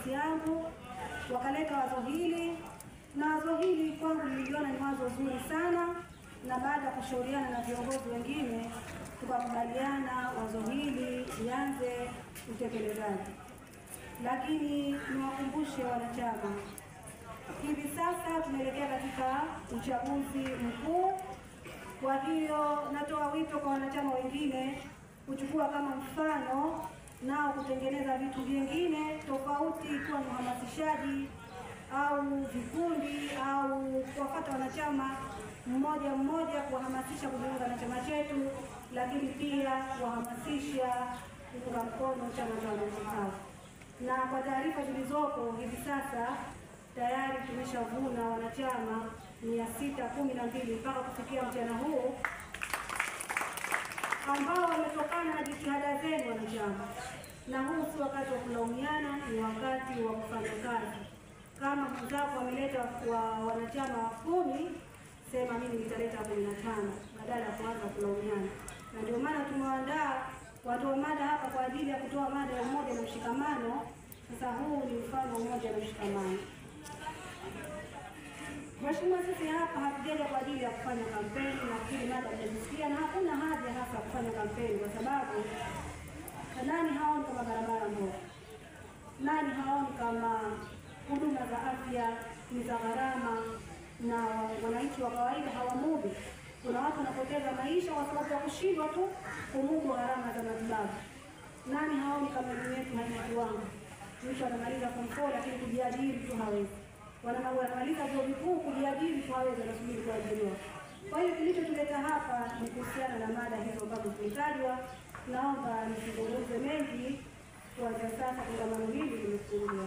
ofisi yangu, wakaleta wazo hili, na wazo hili kwangu niliona ni wazo zuri sana, na baada ya kushauriana na viongozi wengine tukakubaliana wazo hili lianze utekelezaji. Lakini niwakumbushe wanachama, hivi sasa tunaelekea katika uchaguzi mkuu. Kwa hiyo natoa wito kwa wanachama wengine kuchukua kama mfano nao kutengeneza vitu vingine tofauti, ikiwa ni uhamasishaji au vikundi au kuwafuata wanachama mmoja mmoja, kuwahamasisha kujiunga na chama chetu, lakini pia kuwahamasisha kuunga mkono chama cha wananchi. Na kwa taarifa zilizopo hivi sasa tayari tumeshavuna wanachama 612 mpaka kufikia mchana huu, ambao wametokana na jitihada zenu wanachama. Na huu si wakati wa kulaumiana, ni wakati wa kufanya kazi. Kama mwenzako ameleta kwa wanachama 10, sema mimi nitaleta 15 badala ya kuanza kulaumiana. Na ndio maana tumeandaa watoa mada hapa kwa ajili ya kutoa mada ya umoja na mshikamano. Sasa huu ni mfano wa umoja na mshikamano. Mheshimiwa, sisi hapa hatujaja kwa ajili ya kufanya kampeni, na kile mada mnajisikia, na hakuna haja hasa kufanya kampeni, kwa sababu nani haoni kama barabara mbovu? Nani haoni kama huduma za afya ni za gharama na wananchi wa kawaida hawamudu? Kuna watu wanapoteza maisha kwa sababu ya kushindwa tu kumudu gharama za matibabu. Nani haoni kama elimu yetu haina kiwango? Mtu anamaliza form 4 lakini kujiajiri tu hawezi. Wanamaliza vyuo vikuu, kujiajiri tu hawezi, anasubiri kuajiriwa. Kwa hiyo kilichotuleta hapa ni kuhusiana na mada hizo ambazo tumetajwa. Naomba nisizungumze mengi, kuanzia sasa kongamano hili limefunguliwa.